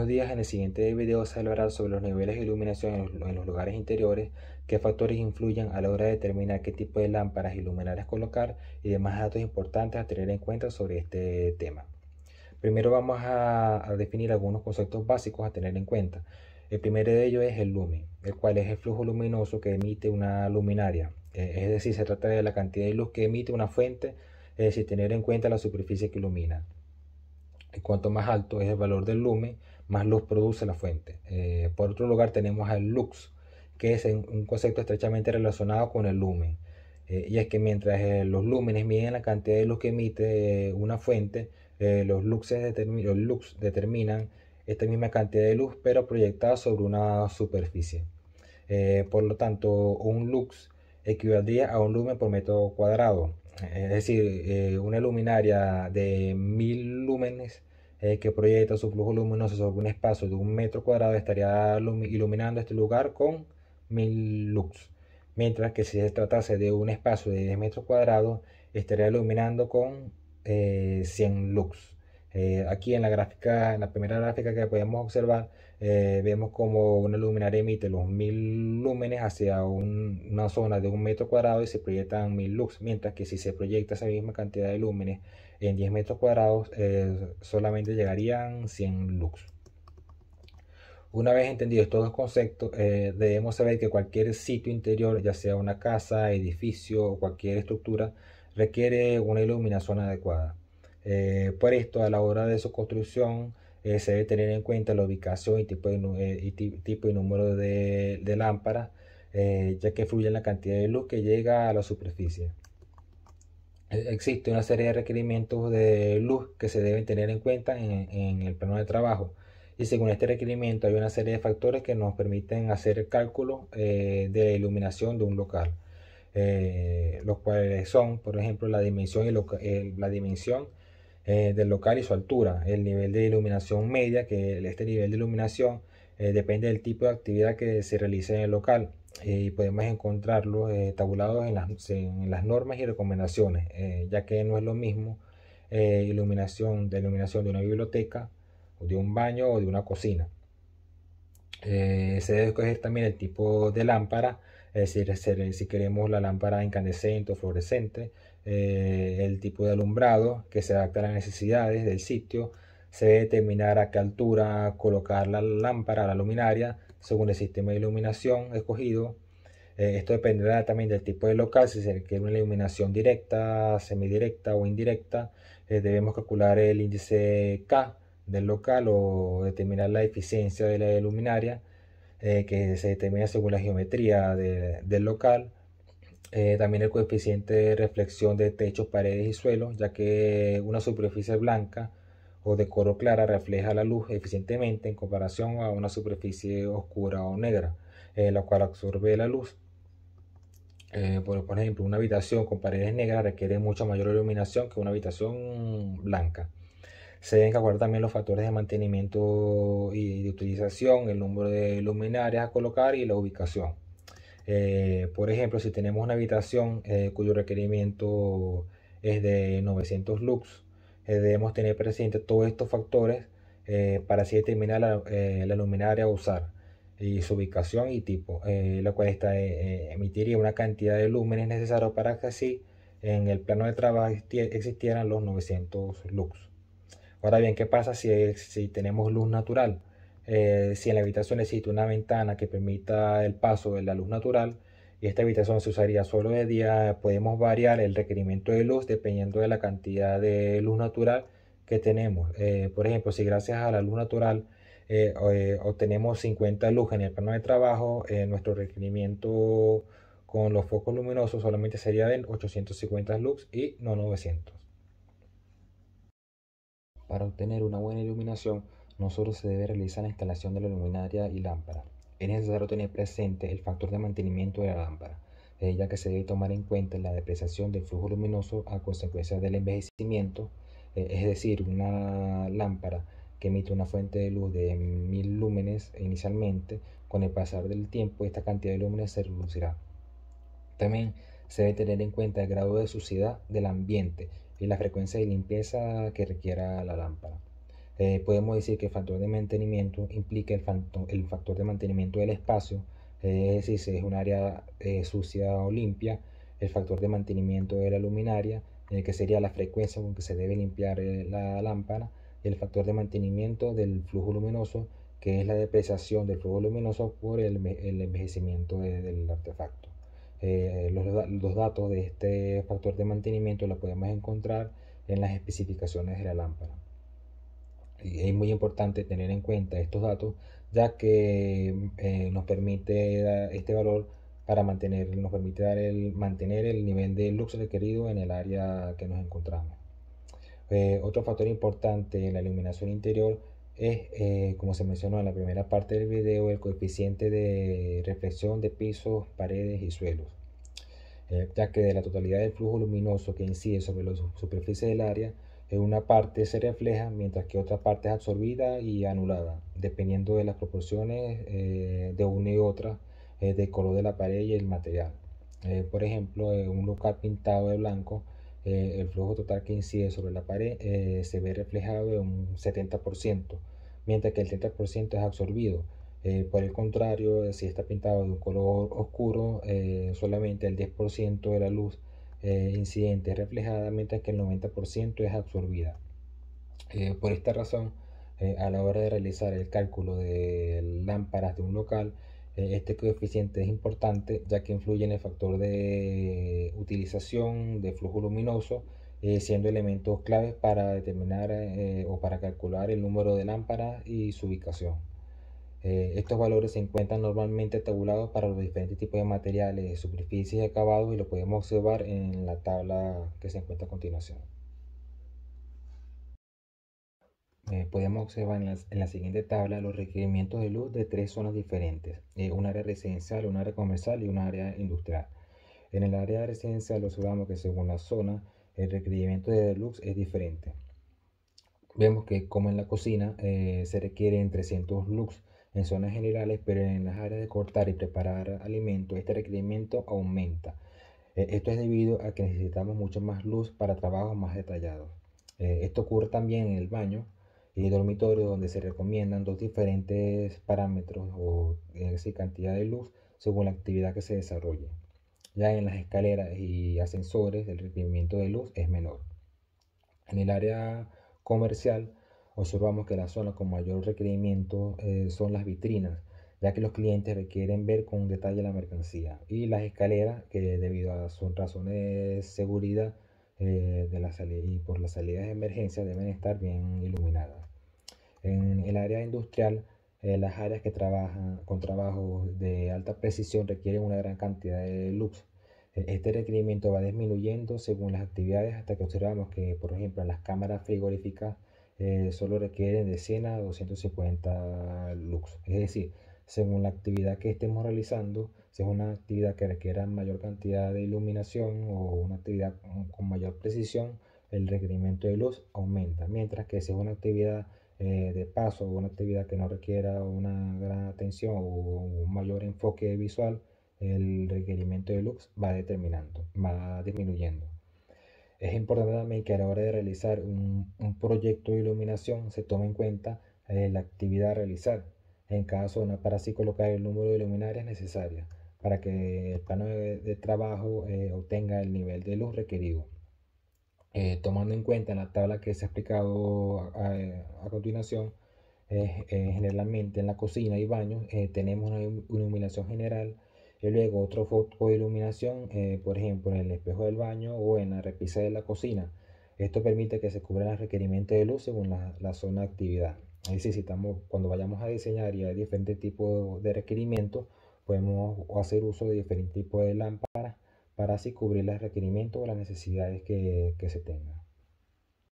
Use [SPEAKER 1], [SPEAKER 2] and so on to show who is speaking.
[SPEAKER 1] Buenos días, en el siguiente video se hablará sobre los niveles de iluminación en los lugares interiores, qué factores influyen a la hora de determinar qué tipo de lámparas y luminarias colocar y demás datos importantes a tener en cuenta sobre este tema. Primero vamos a definir algunos conceptos básicos a tener en cuenta. El primero de ellos es el lumen, el cual es el flujo luminoso que emite una luminaria. Es decir, se trata de la cantidad de luz que emite una fuente, sin tener en cuenta la superficie que ilumina. Y cuanto más alto es el valor del lumen, más luz produce la fuente. Por otro lugar tenemos al lux, que es un concepto estrechamente relacionado con el lumen. Y es que mientras los lúmenes miden la cantidad de luz que emite una fuente, los lux determinan esta misma cantidad de luz, pero proyectada sobre una superficie. Por lo tanto, un lux equivaldría a un lumen por metro cuadrado. Es decir, una luminaria de 1000 lúmenes que proyecta su flujo luminoso sobre un espacio de 1 metro cuadrado estaría iluminando este lugar con 1000 lux. Mientras que si se tratase de un espacio de 10 metros cuadrados, estaría iluminando con 100 lux. Aquí en la gráfica, en la primera gráfica que podemos observar, vemos como una luminaria emite los 1000 lúmenes hacia una zona de 1 metro cuadrado y se proyectan 1000 lux, mientras que si se proyecta esa misma cantidad de lúmenes en 10 metros cuadrados, solamente llegarían 100 lux. Una vez entendidos estos dos conceptos, debemos saber que cualquier sitio interior, ya sea una casa, edificio o cualquier estructura, requiere una iluminación adecuada. Por esto, a la hora de su construcción, se debe tener en cuenta la ubicación y tipo y número de lámparas, ya que influye en la cantidad de luz que llega a la superficie. Existe una serie de requerimientos de luz que se deben tener en cuenta en el plano de trabajo. Y según este requerimiento hay una serie de factores que nos permiten hacer el cálculo de iluminación de un local. Los cuales son, por ejemplo, la dimensión, del local y su altura, el nivel de iluminación media, que este nivel de iluminación depende del tipo de actividad que se realice en el local, y podemos encontrarlos tabulados en las normas y recomendaciones, ya que no es lo mismo iluminación de una biblioteca o de un baño o de una cocina. Se debe escoger también el tipo de lámpara, es decir, si queremos la lámpara incandescente o fluorescente, el tipo de alumbrado que se adapta a las necesidades del sitio. Se debe determinar a qué altura colocar la lámpara, la luminaria, según el sistema de iluminación escogido. Esto dependerá también del tipo de local, si se requiere una iluminación directa, semidirecta o indirecta. Debemos calcular el índice K del local o determinar la eficiencia de la luminaria, que se determina según la geometría del local. También el coeficiente de reflexión de techos, paredes y suelos, ya que una superficie blanca o de color clara refleja la luz eficientemente en comparación a una superficie oscura o negra, la cual absorbe la luz. Por ejemplo, una habitación con paredes negras requiere mucha mayor iluminación que una habitación blanca. Se deben calcular también los factores de mantenimiento y de utilización, el número de luminarias a colocar y la ubicación. Por ejemplo, si tenemos una habitación cuyo requerimiento es de 900 lux, debemos tener presente todos estos factores para así determinar la luminaria a usar y su ubicación y tipo, la cual emitiría una cantidad de lúmenes necesarios para que así en el plano de trabajo existieran los 900 lux. Ahora bien, ¿qué pasa si tenemos luz natural? Si en la habitación existe una ventana que permita el paso de la luz natural y esta habitación se usaría solo de día, podemos variar el requerimiento de luz dependiendo de la cantidad de luz natural que tenemos. Por ejemplo, si gracias a la luz natural obtenemos 50 luz en el plano de trabajo, nuestro requerimiento con los focos luminosos solamente sería de 850 lux y no 900. Para obtener una buena iluminación, no solo se debe realizar la instalación de la luminaria y lámpara, es necesario tener presente el factor de mantenimiento de la lámpara, ya que se debe tomar en cuenta la depreciación del flujo luminoso a consecuencia del envejecimiento, es decir, una lámpara que emite una fuente de luz de 1000 lúmenes inicialmente, con el pasar del tiempo esta cantidad de lúmenes se reducirá. También se debe tener en cuenta el grado de suciedad del ambiente y la frecuencia de limpieza que requiera la lámpara. Podemos decir que el factor de mantenimiento implica el factor de mantenimiento del espacio, es decir, si es un área sucia o limpia, el factor de mantenimiento de la luminaria, que sería la frecuencia con que se debe limpiar la lámpara, y el factor de mantenimiento del flujo luminoso, que es la depreciación del flujo luminoso por el envejecimiento del artefacto. Los datos de este factor de mantenimiento los podemos encontrar en las especificaciones de la lámpara. Y es muy importante tener en cuenta estos datos, ya que nos permite este valor para nos permite mantener el nivel de luz requerido en el área que nos encontramos. Otro factor importante en la iluminación interior es, como se mencionó en la primera parte del video, el coeficiente de reflexión de pisos, paredes y suelos, ya que de la totalidad del flujo luminoso que incide sobre la superficie del área, una parte se refleja mientras que otra parte es absorbida y anulada, dependiendo de las proporciones de una y otra, del color de la pared y el material. Por ejemplo, en un local pintado de blanco, el flujo total que incide sobre la pared se ve reflejado en un 70%, mientras que el 30% es absorbido. Por el contrario, si está pintado de un color oscuro, solamente el 10% de la luz incidente es reflejada, mientras que el 90% es absorbida. Por esta razón, a la hora de realizar el cálculo de lámparas de un local, este coeficiente es importante, ya que influye en el factor de utilización de flujo luminoso, siendo elementos claves para determinar o para calcular el número de lámparas y su ubicación. Estos valores se encuentran normalmente tabulados para los diferentes tipos de materiales, superficies y acabados, y lo podemos observar en la tabla que se encuentra a continuación. Podemos observar en la siguiente tabla los requerimientos de luz de tres zonas diferentes: un área residencial, un área comercial y un área industrial. En el área residencial observamos que según la zona el requerimiento de luz es diferente. Vemos que, como en la cocina, se requieren 300 lux en zonas generales, pero en las áreas de cortar y preparar alimentos este requerimiento aumenta. Esto es debido a que necesitamos mucho más luz para trabajos más detallados. Esto ocurre también en el baño y dormitorio, donde se recomiendan dos diferentes parámetros, o es decir, cantidad de luz según la actividad que se desarrolle. Ya en las escaleras y ascensores el requerimiento de luz es menor. En el área comercial observamos que las zonas con mayor requerimiento son las vitrinas, ya que los clientes requieren ver con detalle la mercancía, y las escaleras, que debido a sus razones de seguridad y por las salidas de emergencia, deben estar bien iluminadas. En el área industrial, las áreas que trabajan con trabajos de alta precisión requieren una gran cantidad de luz. Este requerimiento va disminuyendo según las actividades, hasta que observamos que, por ejemplo, en las cámaras frigoríficas solo requieren de 100 a 250 lux. Es decir, según la actividad que estemos realizando, si es una actividad que requiera mayor cantidad de iluminación o una actividad con mayor precisión, el requerimiento de luz aumenta, mientras que si es una actividad de paso o una actividad que no requiera una gran atención o un mayor enfoque visual, el requerimiento de luz va disminuyendo. Es importante también que a la hora de realizar un proyecto de iluminación se tome en cuenta la actividad a realizar en cada zona, para así colocar el número de luminarias necesarias para que el plano de trabajo obtenga el nivel de luz requerido. Tomando en cuenta la tabla que se ha explicado a continuación, generalmente en la cocina y baños tenemos una iluminación general, y luego otro foco de iluminación, por ejemplo en el espejo del baño o en la repisa de la cocina. Esto permite que se cubran los requerimientos de luz según la zona de actividad. Es decir, si cuando vayamos a diseñar y hay diferentes tipos de requerimientos, podemos hacer uso de diferentes tipos de lámparas para así cubrir los requerimientos o las necesidades que se tengan.